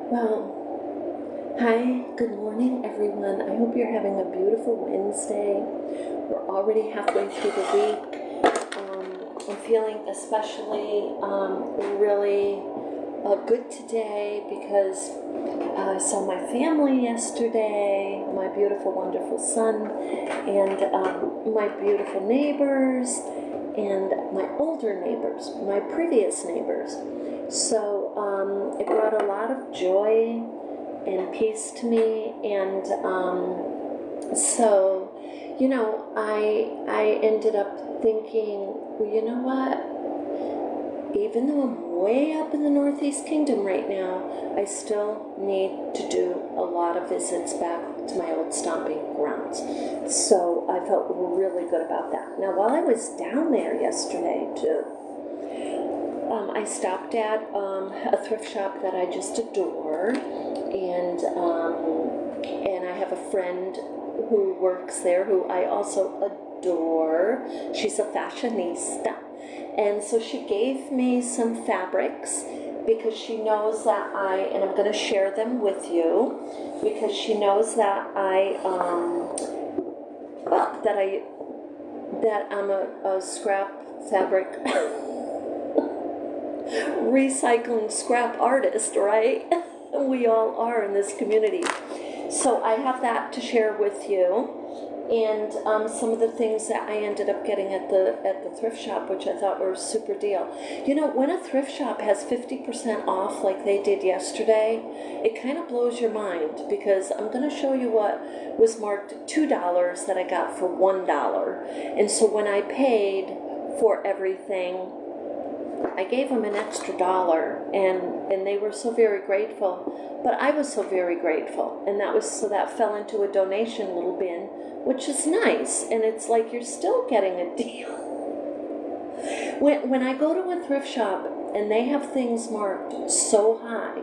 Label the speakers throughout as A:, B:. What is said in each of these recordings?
A: Well, hi, good morning everyone. I hope you're having a beautiful Wednesday. We're already halfway through the week. I'm feeling especially really good today because I saw my family yesterday, my beautiful, wonderful son, and my beautiful neighbors, and my older neighbors, my previous neighbors. So it brought a lot of joy and peace to me, and so I ended up thinking, well, you know what? Even though I'm way up in the Northeast Kingdom right now, I still need to do a lot of visits back to my old stomping grounds. So I felt really good about that. Now, while I was down there yesterday too, I stopped at a thrift shop that I just adore, and I have a friend who works there who I also adore. She's a fashionista, and so she gave me some fabrics because she knows that and I'm going to share them with you because she knows that that I'm a scrap fabric recycling scrap artist, right? We all are in this community. So I have that to share with you, and some of the things that I ended up getting at the thrift shop, which I thought were a super deal. You know, when a thrift shop has 50% off like they did yesterday, it kind of blows your mind, because I'm going to show you what was marked $2 that I got for $1. And so when I paid for everything, I gave them an extra $1, and they were so very grateful. But I was so very grateful, and that fell into a donation little bin, which is nice. And it's like you're still getting a deal. When I go to a thrift shop and they have things marked so high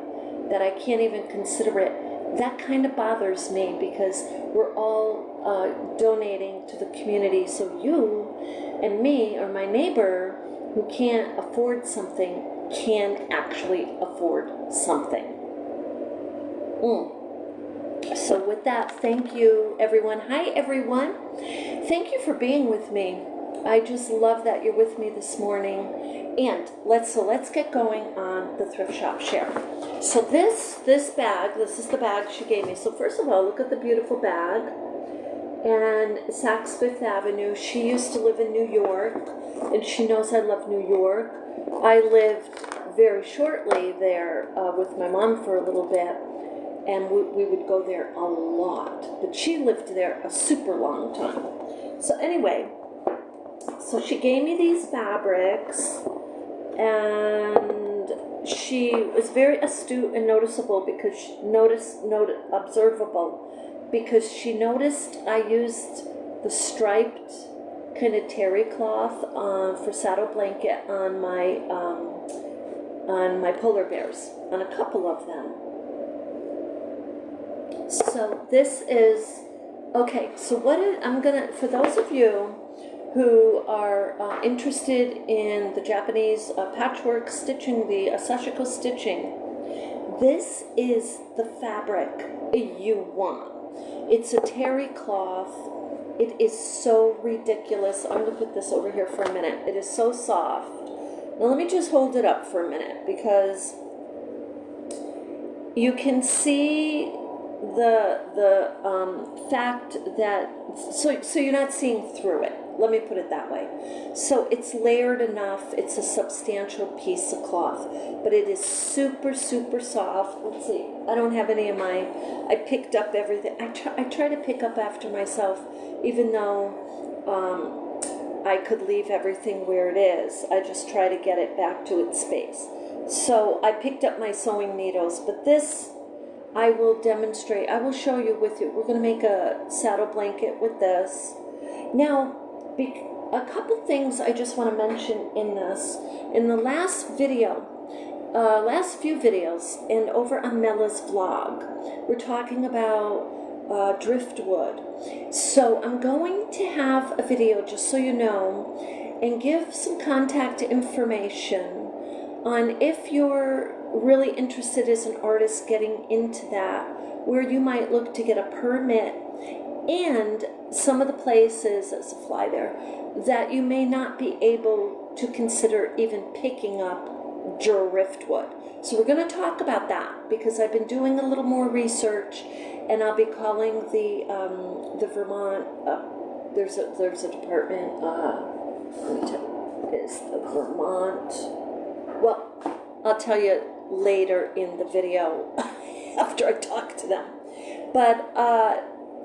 A: that I can't even consider it, that kind of bothers me, because we're all donating to the community. So you and me, or my neighbor who can't afford something, can actually afford something. So with that, thank you everyone. Hi everyone. Thank you for being with me. I just love that you're with me this morning. And let's get going on the thrift shop share. So this bag, this is the bag she gave me. So first of all, look at the beautiful bag. And Saks Fifth Avenue. She used to live in New York, and she knows I love New York. I lived very shortly there with my mom for a little bit, and we would go there a lot. But she lived there a super long time. So anyway, so she gave me these fabrics, and she was very astute and noticeable, because she observable, because she noticed I used the striped kind of terry cloth for saddle blanket on my polar bears, on a couple of them. So this is okay. So for those of you who are interested in the Japanese patchwork stitching, the sashiko stitching, this is the fabric you want. It's a terry cloth. It is so ridiculous. I'm going to put this over here for a minute. It is so soft. Now let me just hold it up for a minute, because you can see the fact that, so you're not seeing through it. Let me put it that way. So it's layered enough. It's a substantial piece of cloth, but it is super, super soft. Let's see. I don't have any of I picked up everything. I try to pick up after myself, even though I could leave everything where it is. I just try to get it back to its space. So I picked up my sewing needles, but this I will demonstrate. I will show you with it. We're going to make a saddle blanket with this. Now, a couple things I just want to mention in this. In the last few videos, and over on Mella's vlog, we're talking about driftwood. So I'm going to have a video, just so you know, and give some contact information on if you're really interested as an artist getting into that, where you might look to get a permit, and some of the places, there's a fly there, that you may not be able to consider even picking up driftwood. So we're going to talk about that, because I've been doing a little more research, and I'll be calling the Vermont, there's a department, let me tell you, it's the Vermont, well, I'll tell you later in the video after I talk to them. But,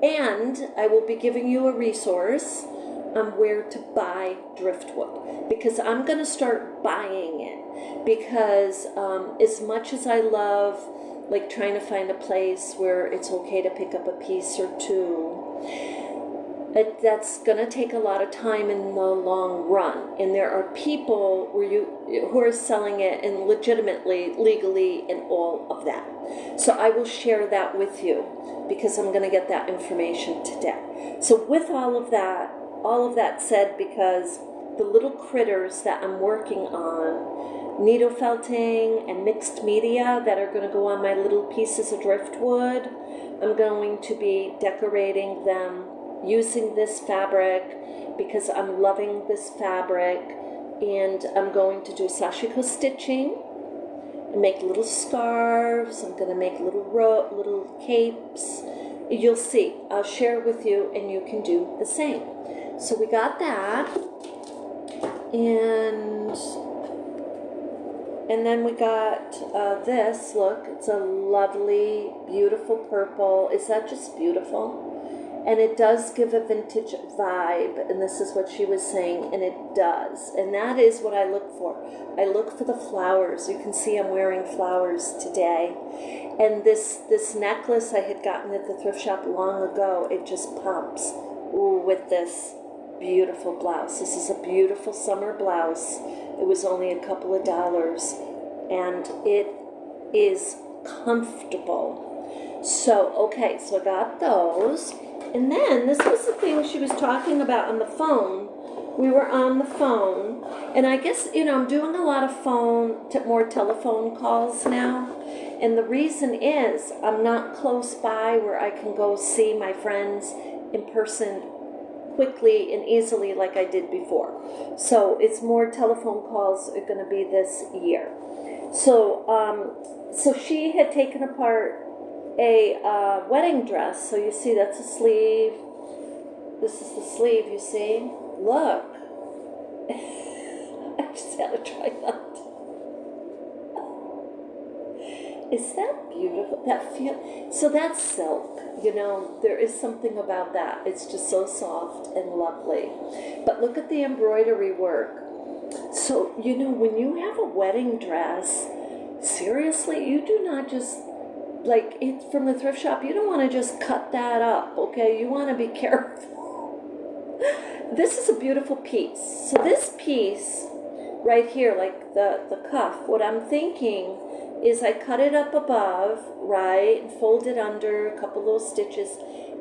A: and I will be giving you a resource on where to buy driftwood, because I'm going to start buying it, because as much as I love like trying to find a place where it's okay to pick up a piece or two, that's going to take a lot of time in the long run. And there are people who are selling it and legitimately, legally, and all of that. So I will share that with you, because I'm going to get that information today. So with all of that said, because the little critters that I'm working on, needle felting and mixed media that are going to go on my little pieces of driftwood, I'm going to be decorating them using this fabric, because I'm loving this fabric, and I'm going to do sashiko stitching and make little scarves. I'm going to make little capes. You'll see. I'll share with you, and you can do the same. So we got that, and then we got this. Look, it's a lovely, beautiful purple. Is that just beautiful? And it does give a vintage vibe, and this is what she was saying, and it does. And that is what I look for. I look for the flowers. You can see I'm wearing flowers today. And this necklace I had gotten at the thrift shop long ago, it just pops with this beautiful blouse. This is a beautiful summer blouse. It was only a couple of dollars, and it is comfortable. So, okay, so I got those. And then this was the thing she was talking about on the phone. We were on the phone, and I guess, I'm doing a lot of more telephone calls now. And the reason is I'm not close by where I can go see my friends in person quickly and easily like I did before. So it's more telephone calls are going to be this year. So, so she had taken apart a wedding dress. So you see that's a sleeve. This is the sleeve, you see? Look. I just had to try that. Is that beautiful? So that's silk, there is something about that. It's just so soft and lovely. But look at the embroidery work. So, when you have a wedding dress, seriously, you do not just, like, it's from the thrift shop, you don't want to just cut that up, okay? You want to be careful. This is a beautiful piece. So this piece right here, like the cuff, what I'm thinking is I cut it up above, right, and fold it under, a couple little stitches,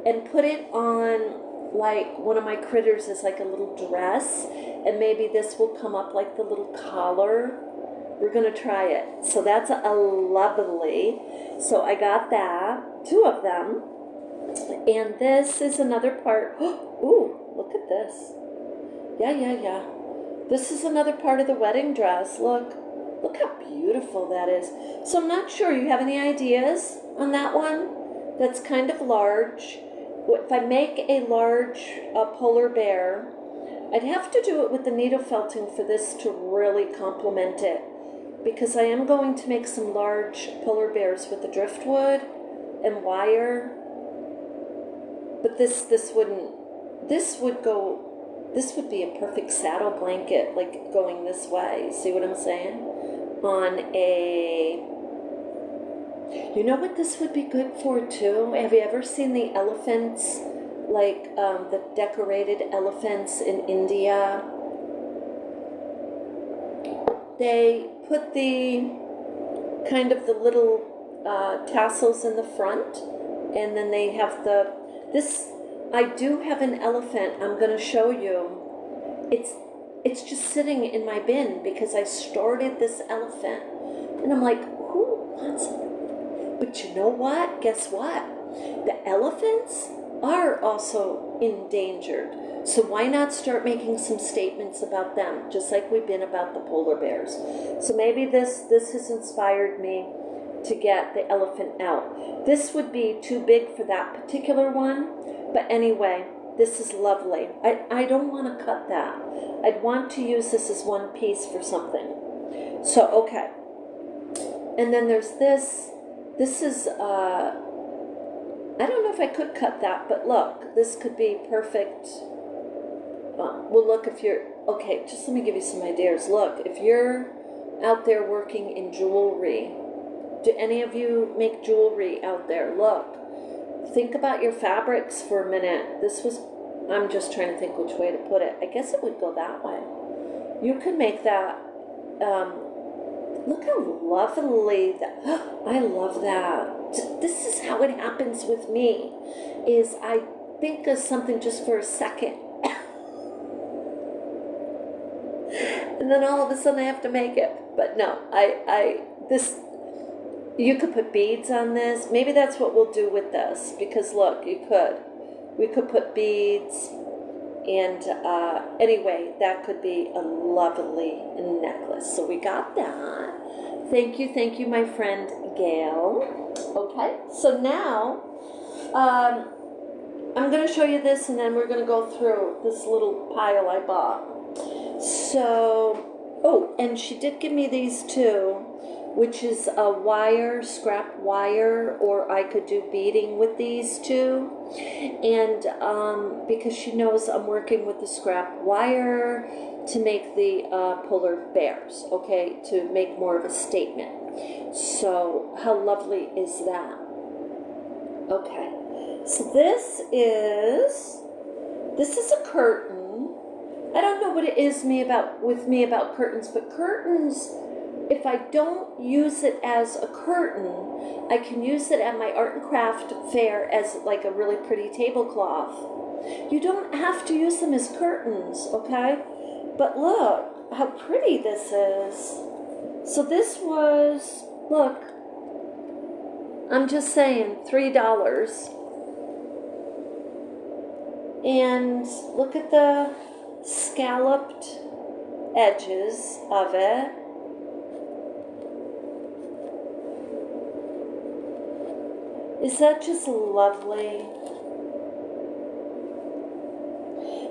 A: and put it on, like, one of my critters is like a little dress, and maybe this will come up like the little collar. We're going to try it. So that's a lovely. So I got that, 2 of them, and this is another part. Ooh, look at this. Yeah. This is another part of the wedding dress. Look how beautiful that is. So I'm not sure, you have any ideas on that one? That's kind of large. If I make a large polar bear, I'd have to do it with the needle felting for this to really complement it, because I am going to make some large polar bears with the driftwood and wire. But this would be a perfect saddle blanket, like going this way. See what I'm saying? On a, what this would be good for too? Have you ever seen the elephants, like the decorated elephants in India? They put the kind of the little tassels in the front, and then they have this. I do have an elephant. I'm going to show you. It's just sitting in my bin because I started this elephant, and I'm like, who wants it. But you know what? Guess what? The elephants are also endangered. So why not start making some statements about them, just like we've been about the polar bears? So maybe this has inspired me to get the elephant out. This would be too big for that particular one, but anyway, this is lovely. I don't want to cut that. I'd want to use this as one piece for something. So, okay. And then there's this. This is, I don't know if I could cut that, but look, this could be perfect. Well, look, if you're, okay, just let me give you some ideas. Look, if you're out there working in jewelry, do any of you make jewelry out there? Look, think about your fabrics for a minute. This was, I'm just trying to think which way to put it. I guess it would go that way. You could make that, look how lovely that, I love that. This is how it happens with me, is I think of something just for a second. And then all of a sudden I have to make it. But no, you could put beads on this. Maybe that's what we'll do with this, because look, we could put beads, and anyway, that could be a lovely necklace. So we got that. Thank you, my friend Gail. Okay, so now I'm going to show you this, and then we're going to go through this little pile I bought. So, oh, and she did give me these too, which is a wire, scrap wire, or I could do beading with these two. And because she knows I'm working with the scrap wire to make the polar bears, okay, to make more of a statement. So how lovely is that? Okay, so this is a curtain. I don't know what it is with me about curtains, but curtains, if I don't use it as a curtain, I can use it at my art and craft fair as like a really pretty tablecloth. You don't have to use them as curtains, okay? But look how pretty this is. So this was, look, I'm just saying, $3. And look at the scalloped edges of it. Is that just lovely?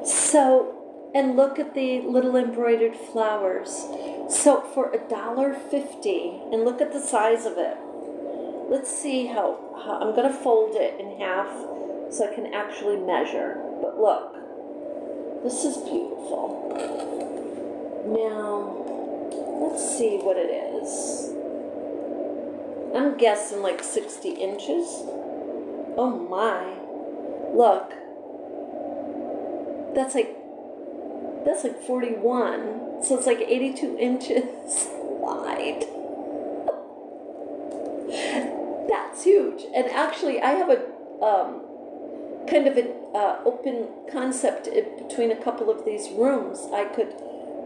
A: So, and look at the little embroidered flowers. So for $1.50, and look at the size of it. Let's see how I'm going to fold it in half so I can actually measure. But look, this is beautiful. Now, let's see what it is. I'm guessing like 60 inches. Oh my. Look. That's like 41. So it's like 82 inches wide. That's huge. And actually I have a kind of an open concept between a couple of these rooms. I could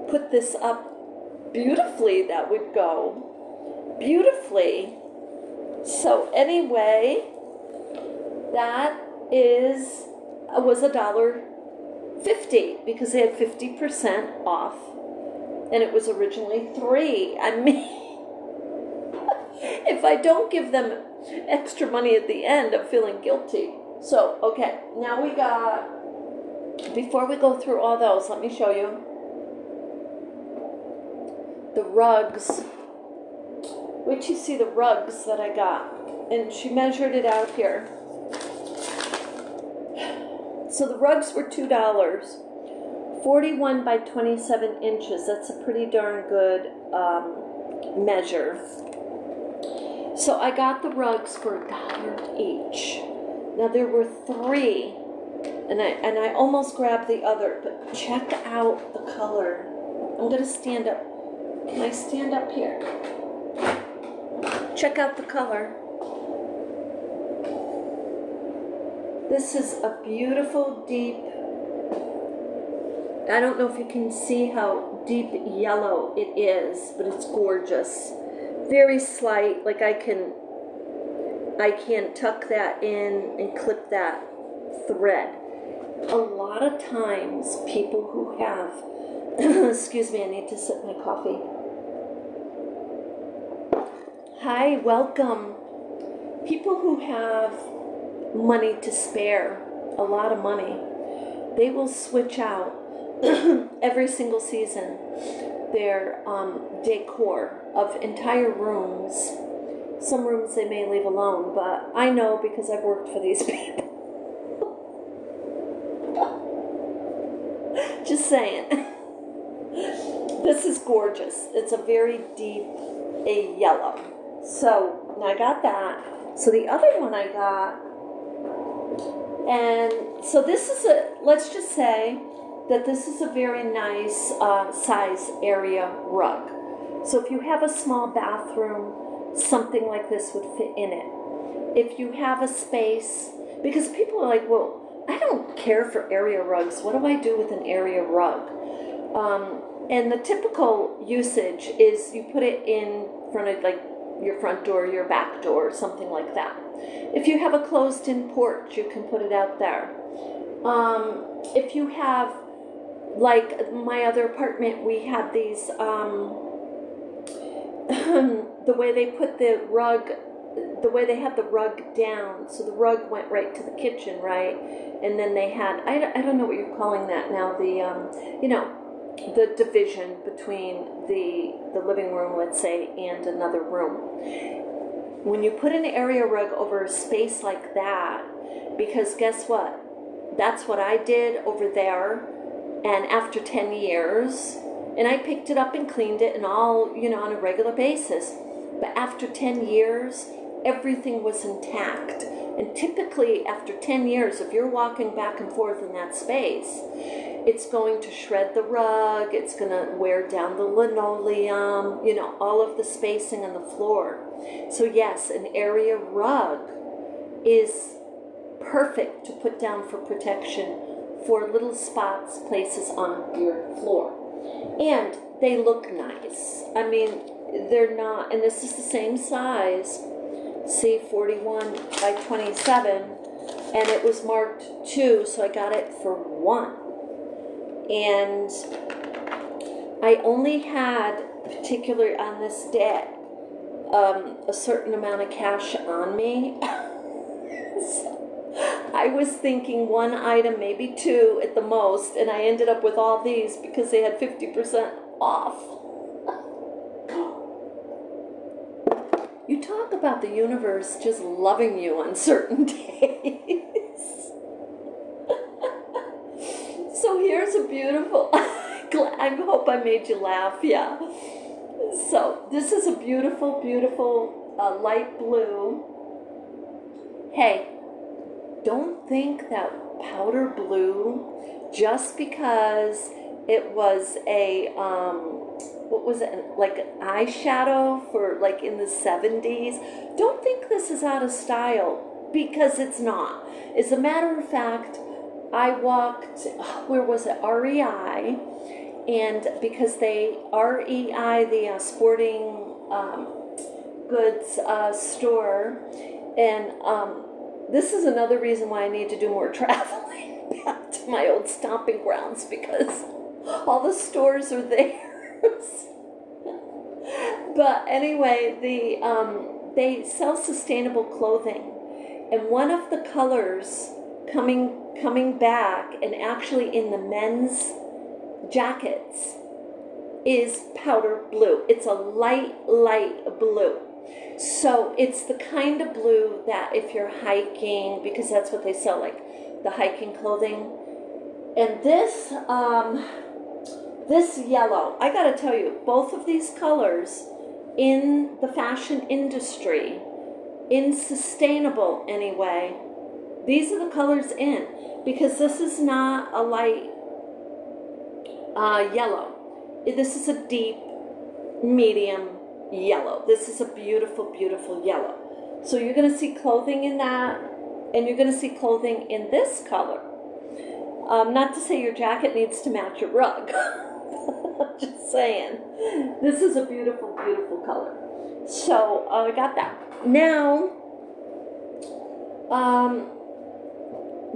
A: put this up beautifully. That would go beautifully. So anyway, that was $1.50 because they had 50% off, and it was originally $3. I mean, if I don't give them extra money at the end, I'm feeling guilty. So, okay, now we got, before we go through all those, let me show you the rugs. Wait till you see the rugs that I got. And she measured it out here. So the rugs were $2. 41 by 27 inches. That's a pretty darn good measure. So I got the rugs for $1 each. Now there were 3, and I almost grabbed the other, but check out the color. I'm going to stand up. Can I stand up here? Check out the color. This is a beautiful deep, I don't know if you can see how deep yellow it is, but it's gorgeous. very slight, like I can tuck that in and clip that thread. A lot of times people who have, excuse me, I need to sip my coffee. Hi, welcome. People who have money to spare, a lot of money, they will switch out every single season their decor of entire rooms. Some rooms they may leave alone, but I know because I've worked for these people. Just saying. This is gorgeous. It's a very deep yellow. So I got that. So the other one I got, and so this is let's just say that this is a very nice size area rug. So if you have a small bathroom, something like this would fit in it. If you have a space, because people are like, well, I don't care for area rugs. What do I do with an area rug? And the typical usage is you put it in front of like your front door, your back door, something like that. If you have a closed-in porch, you can put it out there. If you have, like my other apartment, we had these, the way they put the rug, the way they had the rug down, so the rug went right to the kitchen, right? And then they had, I don't know what you're calling that now, the, you know, the division between the living room, let's say, and another room. When you put an area rug over a space like that, because guess what? That's what I did over there, and after 10 years, and I picked it up and cleaned it and all, you know, on a regular basis. But after 10 years, everything was intact. And typically after 10 years, if you're walking back and forth in that space, it's going to shred the rug, it's going to wear down the linoleum, you know, all of the spacing on the floor. So yes, an area rug is perfect to put down for protection for little spots, places on your floor. And they look nice. I mean, they're not, and this is the same size, see, 41 by 27, and it was marked 2, so I got it for 1. And I only had, particularly on this day, a certain amount of cash on me. So I was thinking 1 item, maybe 2 at the most, and I ended up with all these because they had 50% off. You talk about the universe just loving you on certain days. So here's a beautiful, I hope I made you laugh, yeah. So this is a beautiful, beautiful light blue. Hey, don't think that powder blue, just because it was a, what was it, like an eyeshadow for like in the 70s, don't think this is out of style, because it's not. As a matter of fact, I walked, where was it, REI, and because they, REI, the sporting goods store, and this is another reason why I need to do more traveling back to my old stomping grounds, because all the stores are there. But anyway, they sell sustainable clothing, and one of the colors coming back, and actually in the men's jackets, is powder blue. It's a light blue. So it's the kind of blue that if you're hiking, because that's what they sell, like the hiking clothing. And this this yellow, I gotta tell you, both of these colors in the fashion industry, in sustainable anyway, these are the colors in, because this is not a light yellow. This is a deep, medium yellow. This is a beautiful, beautiful yellow. So you're going to see clothing in that, and you're going to see clothing in this color. Not to say your jacket needs to match your rug. Just saying. This is a beautiful, beautiful color. So I got that. Now,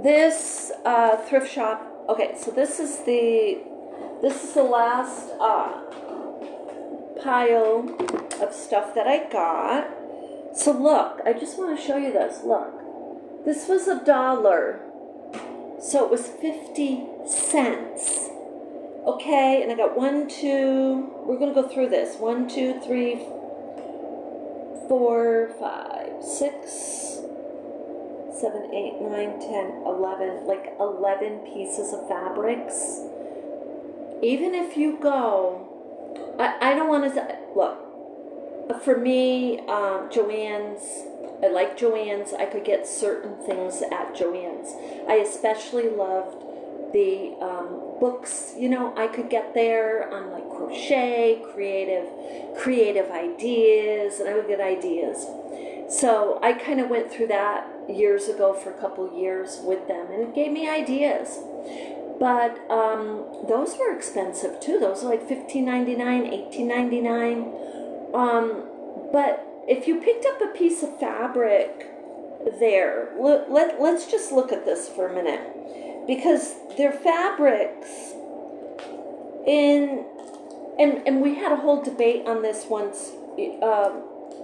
A: this thrift shop. Okay, so this is the last pile of stuff that I got. So look, I just want to show you this. Look, this was $1, so it was 50 cents. Okay, and I got 1, 2. We're gonna go through this. 1, 2, 3, 4, 5, 6, 7, 8, 9, 10, 11. Like 11 pieces of fabrics. Even if you go, I don't want to look. For me, Joann's, I like Joann's. I could get certain things at Joann's. I especially loved the books, you know, I could get there on like crochet, creative ideas, and I would get ideas. So I kind of went through that years ago for a couple years with them, and it gave me ideas. But those were expensive too. Those were like $15.99, $18.99. But if you picked up a piece of fabric there, let's just look at this for a minute, because their fabrics and we had a whole debate on this once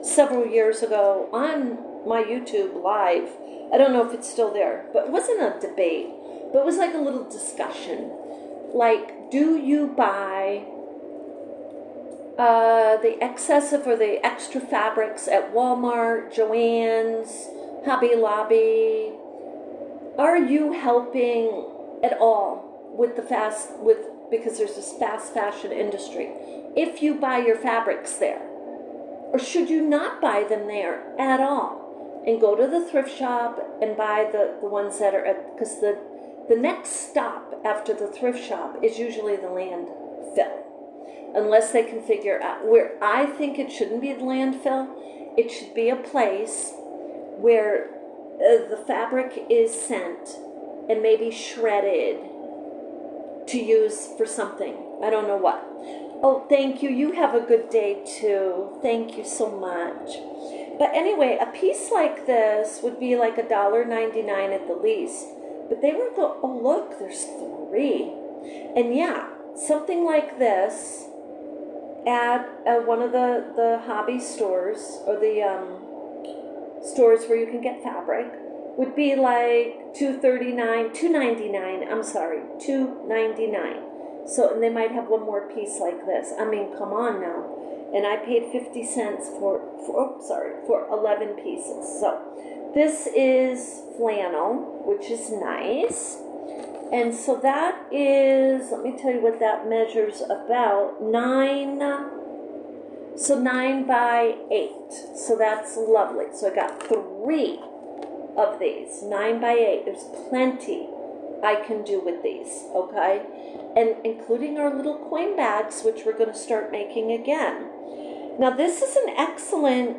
A: several years ago on my YouTube live. I don't know if it's still there, but it wasn't a debate, but it was like a little discussion. Like, do you buy the excessive or the extra fabrics at Walmart, Joann's, Hobby Lobby? Are you helping at all with because there's this fast fashion industry? If you buy your fabrics there, or should you not buy them there at all and go to the thrift shop and buy the ones that are at, because the next stop after the thrift shop is usually the landfill. Unless they can figure out where. I think it shouldn't be the landfill. It should be a place where the fabric is sent and maybe shredded to use for something. I don't know what. Oh, thank you. You have a good day too. Thank you so much. But anyway, a piece like this would be like $1.99 at the least. But they were oh look, there's 3. And yeah, something like this at one of the hobby stores, or the stores where you can get fabric, would be like $2.99. I'm sorry, $2.99. So, and they might have one more piece like this. I mean, come on now. And I paid 50 cents for 11 pieces. So this is flannel, which is nice. And so that is, let me tell you what that measures, about 9, so 9 by 8. So that's lovely. So I got 3 of these, 9 by 8. There's plenty I can do with these, okay? And including our little coin bags, which we're going to start making again. Now this is an excellent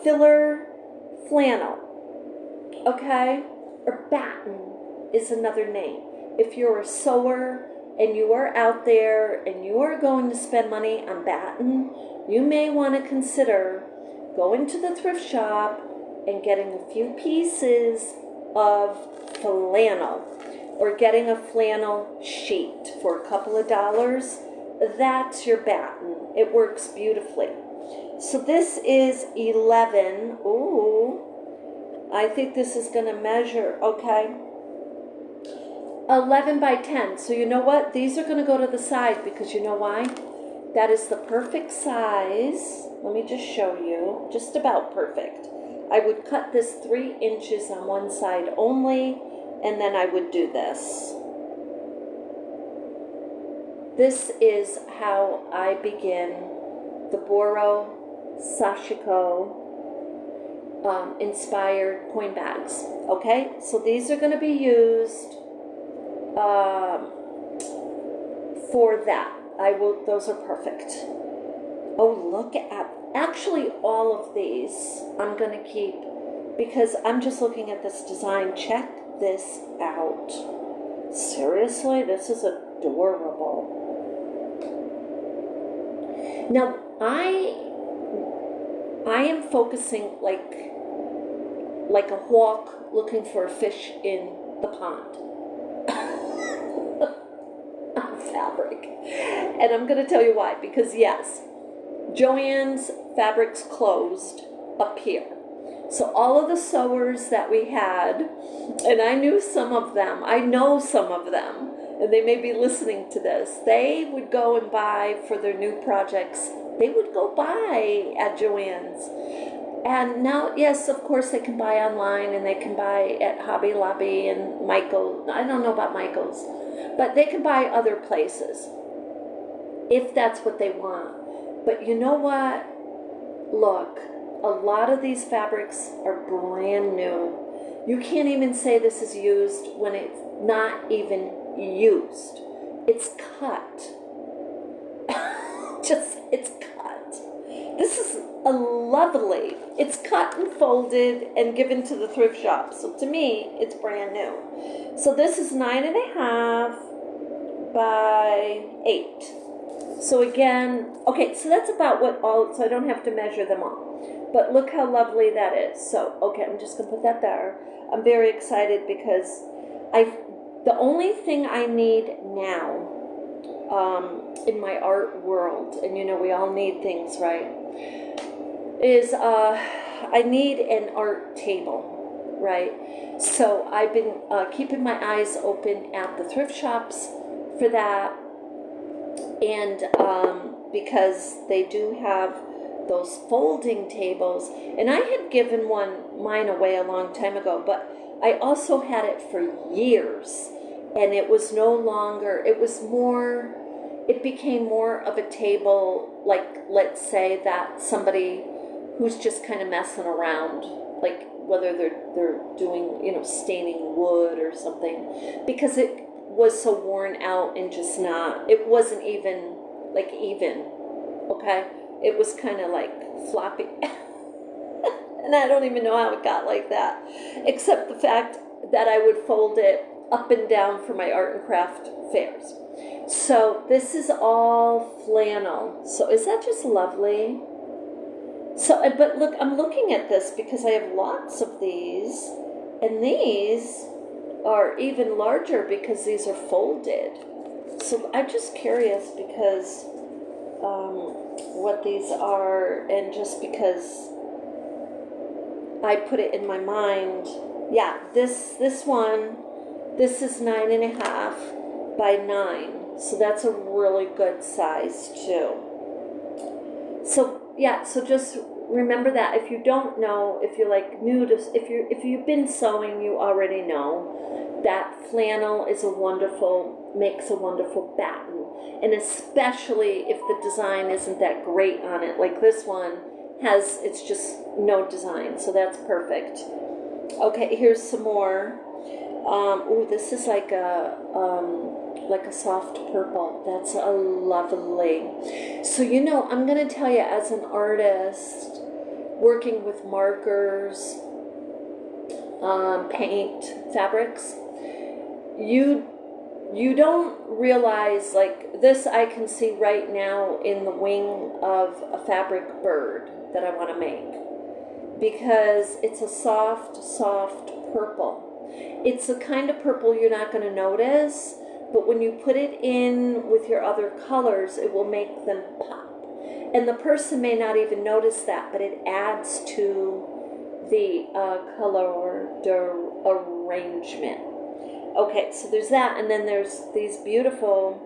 A: filler flannel, okay? Or batten is another name. If you're a sewer and you are out there and you are going to spend money on batten, you may want to consider going to the thrift shop and getting a few pieces of flannel, or getting a flannel sheet for a couple of dollars. That's your batten. It works beautifully. So this is 11. Ooh, I think this is going to measure, okay, 11 by 10. So you know what? These are going to go to the side, because you know why? That is the perfect size. Let me just show you. Just about perfect. I would cut this 3 inches on one side only, and then I would do this. This is how I begin the Boro Sashiko inspired coin bags. Okay, so these are going to be used for that. Those are perfect. Oh, look at, actually all of these I'm going to keep, because I'm just looking at this design. Check this out. Seriously, this is adorable. Now, I am focusing like a hawk looking for a fish in the pond on fabric. And I'm going to tell you why. Because yes, Joann's Fabrics closed up here. So all of the sewers that we had, and I knew some of them, I know some of them, and they may be listening to this, they would go and buy for their new projects, they would go buy at Joann's. And now, yes, of course, they can buy online, and they can buy at Hobby Lobby and Michael's. I don't know about Michael's, but they can buy other places if that's what they want. But you know what? Look, a lot of these fabrics are brand new. You can't even say this is used when it's not even used. It's cut. It's cut. This is a lovely, it's cut and folded and given to the thrift shop. So to me, it's brand new. So this is 9.5 by 8. So again, okay, so that's about what all, so I don't have to measure them all. But look how lovely that is. So, okay, I'm just going to put that there. I'm very excited because the only thing I need now in my art world, and you know we all need things, right, is I need an art table, right? So I've been keeping my eyes open at the thrift shops for that. And because they do have those folding tables, and I had given mine away a long time ago, but I also had it for years, and it was no longer, it became more of a table, like, let's say that somebody who's just kind of messing around, like whether they're doing, you know, staining wood or something, because it was so worn out and just not, it wasn't even like even, okay? It was kind of like floppy. And I don't even know how it got like that, except the fact that I would fold it up and down for my art and craft fairs. So this is all flannel. So is that just lovely? So, but look, I'm looking at this because I have lots of these, and these are even larger because these are folded. So I'm just curious because what these are, and just because I put it in my mind. Yeah, this one, this is 9.5 by 9, so that's a really good size too. So yeah, so just remember that. If you don't know, if you're like new to, if you've been sewing, you already know that flannel is makes a wonderful batten, and especially if the design isn't that great on it, like this one has, it's just no design, so that's perfect. Okay, here's some more. Oh, this is like a soft purple. That's a lovely. So, you know, I'm going to tell you, as an artist, working with markers, paint, fabrics, you don't realize, like this I can see right now in the wing of a fabric bird that I want to make, because it's a soft purple. It's the kind of purple you're not going to notice, but when you put it in with your other colors, it will make them pop. And the person may not even notice that, but it adds to the color arrangement. Okay, so there's that, and then there's these beautiful,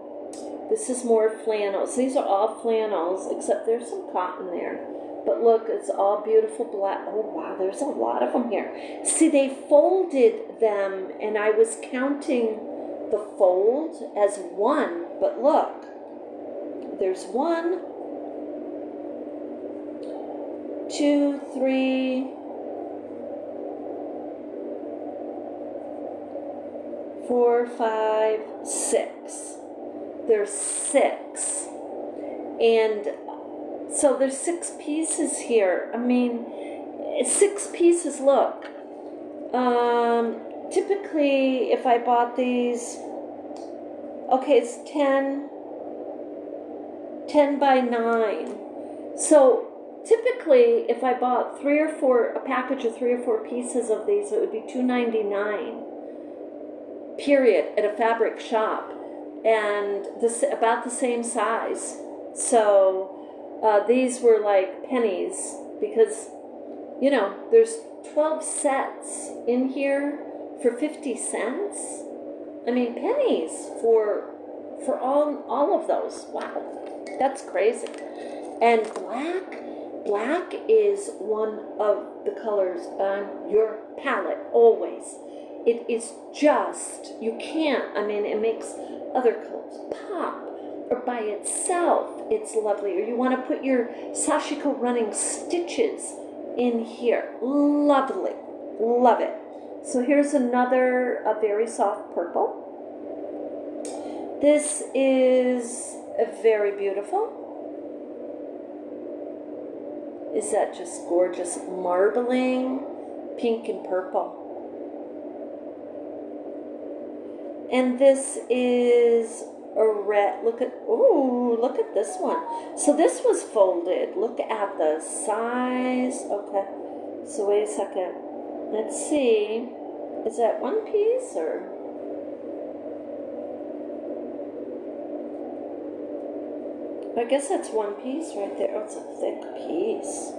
A: this is more flannels. These are all flannels, except there's some cotton there. But look, it's all beautiful black. Oh, wow, there's a lot of them here. See, they folded them, and I was counting the fold as one, but look, there's 1, 2, 3, 4, 5, 6. There's 6. And so there's 6 pieces here. I mean, 6 pieces, look. Typically, if I bought these, okay, it's 10 by 9. So typically, if I bought a package of 3 or 4 pieces of these, it would be $2.99. Period, at a fabric shop, and about the same size. So these were like pennies, because there's 12 sets in here for 50 cents. I mean, pennies for all of those. Wow, that's crazy. And black is one of the colors on your palette always. It is just, you can't, I mean, it makes other colors pop, or by itself, it's lovely. Or you want to put your sashiko running stitches in here. Lovely. Love it. So here's another, a very soft purple. This is very beautiful. Is that just gorgeous? Marbling, pink and purple. And this is a red. Look at this one. So this was folded. Look at the size. Okay. So wait a second. Let's see. Is that one piece or? I guess that's one piece right there. Oh, it's a thick piece.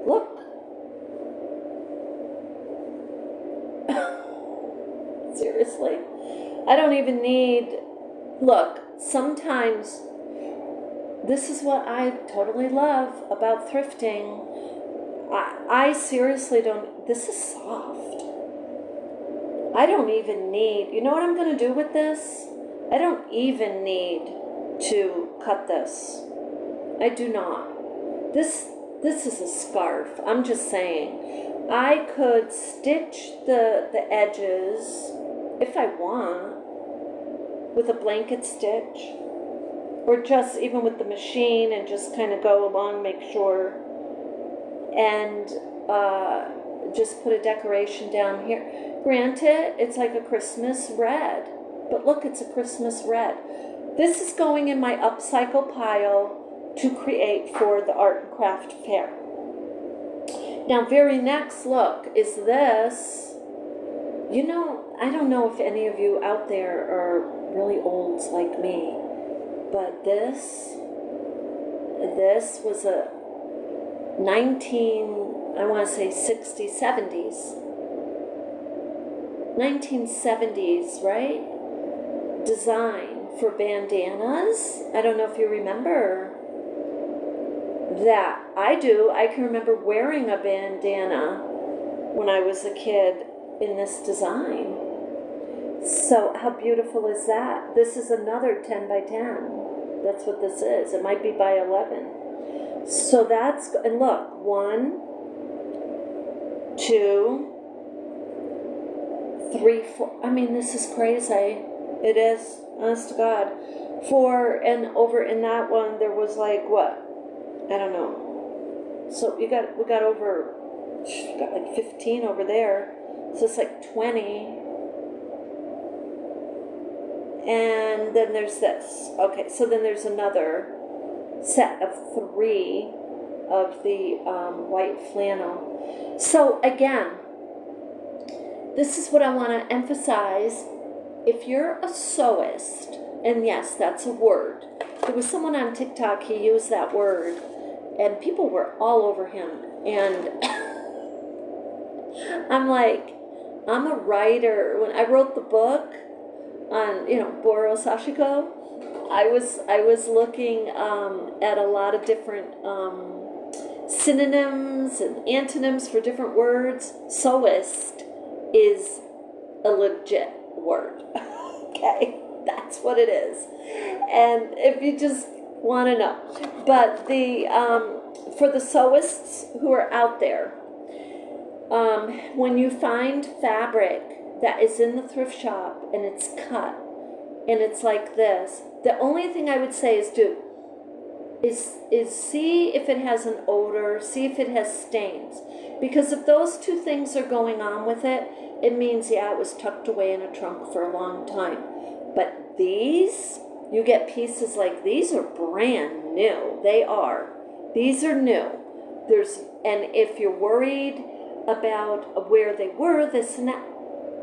A: Look. Seriously? I don't even need, look, sometimes this is what I totally love about thrifting. I seriously don't, this is soft. I don't even need, you know what I'm going to do with this? I don't even need to cut this. I do not. This is a scarf. I'm just saying. I could stitch the edges if I want with a blanket stitch, or just even with the machine and just kind of go along, make sure, and just put a decoration down here. Granted, it's like a Christmas red, but look, it's a Christmas red. This is going in my upcycle pile to create for the art and craft fair. Now, very next look is this. You know, I don't know if any of you out there are really olds like me, but this was a 1970s, right? Design for bandanas. I don't know if you remember that. I do. I can remember wearing a bandana when I was a kid in this design. So how beautiful is that? This is another 10 by 10. That's what this is. It might be by 11. So that's, and look, 1, 2, 3, 4. I mean, this is crazy. It is, honest to God. 4, and over in that one, there was like, what? I don't know. So we got like 15 over there. So it's like 20. And then there's this. Okay, so then there's another set of 3 of the white flannel. So again, this is what I want to emphasize. If you're a sewist, and yes, that's a word. There was someone on TikTok, he used that word, and people were all over him. And I'm like, I'm a writer. When I wrote the book on, Boro Sashiko, I was looking at a lot of different synonyms and antonyms for different words. Sewist is a legit word. Okay, that's what it is. And if you just want to know, but the for the sewists who are out there, when you find fabric that is in the thrift shop and it's cut and it's like this, the only thing I would say is see if it has an odor, see if it has stains. Because if those 2 things are going on with it, it means, yeah, it was tucked away in a trunk for a long time. But these, you get pieces like these are brand new. They are. These are new. And if you're worried about where they were, this and that,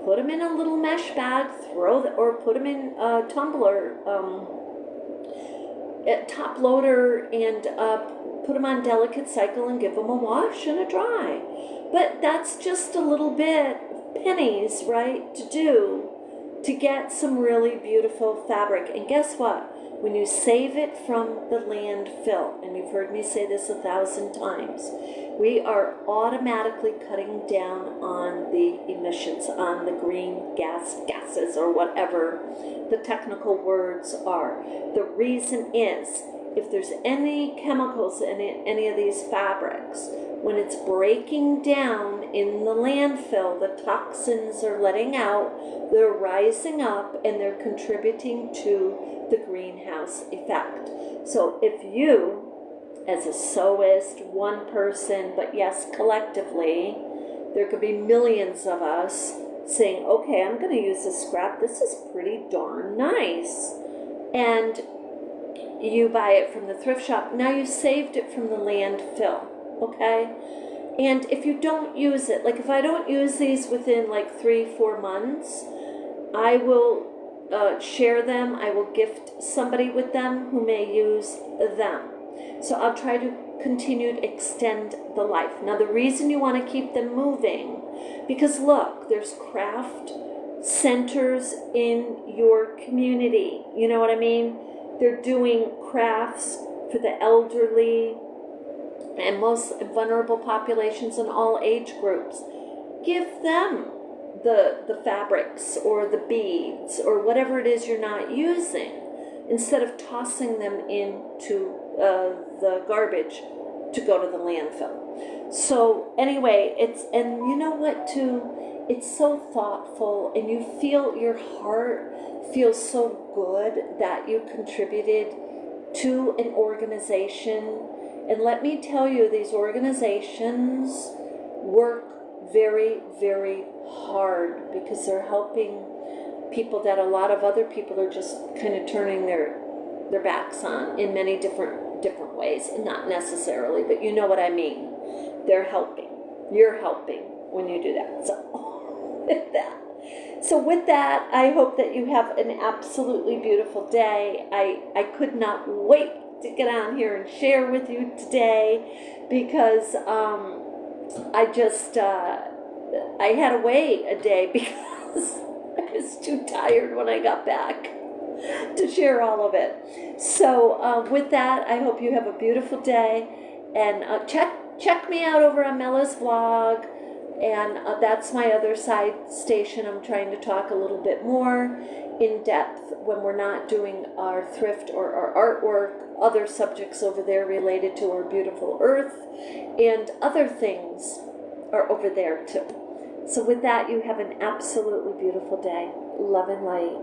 A: put them in a little mesh bag, or put them in a tumbler, top loader, and put them on delicate cycle and give them a wash and a dry. But that's just a little bit, pennies, right, to do to get some really beautiful fabric. And guess what? When you save it from the landfill, and you've heard me say this 1,000 times, we are automatically cutting down on the emissions, on the green gases, or whatever the technical words are. The reason is, if there's any chemicals in any of these fabrics, when it's breaking down in the landfill, the toxins are letting out, they're rising up, and they're contributing to the greenhouse effect. So if you, as a sewist, one person, but yes, collectively, there could be millions of us saying, okay, I'm going to use this scrap. This is pretty darn nice. And you buy it from the thrift shop. Now you saved it from the landfill, okay? And if you don't use it, like if I don't use these within like 3-4 months, I will share them. I will gift somebody with them who may use them. So I'll try to continue to extend the life. Now the reason you want to keep them moving, because look, there's craft centers in your community. You know what I mean? They're doing crafts for the elderly and most vulnerable populations in all age groups. Give them the fabrics or the beads or whatever it is you're not using, instead of tossing them into the garbage to go to the landfill. So anyway, and you know what too, it's so thoughtful, and you feel, your heart feels so good that you contributed to an organization. And let me tell you, these organizations work very, very hard, because they're helping people that a lot of other people are just kind of turning their backs on in many different ways. Not necessarily, but you know what I mean. They're helping. You're helping when you do that. So with that, I hope that you have an absolutely beautiful day. I could not wait to get on here and share with you today, because I had to wait a day because I was too tired when I got back to share all of it. So with that, I hope you have a beautiful day, and check me out over on Mella's vlog, and that's my other side station. I'm trying to talk a little bit more in depth when we're not doing our thrift or our artwork, other subjects over there related to our beautiful earth, and other things are over there too. So with that, you have an absolutely beautiful day. Love and light.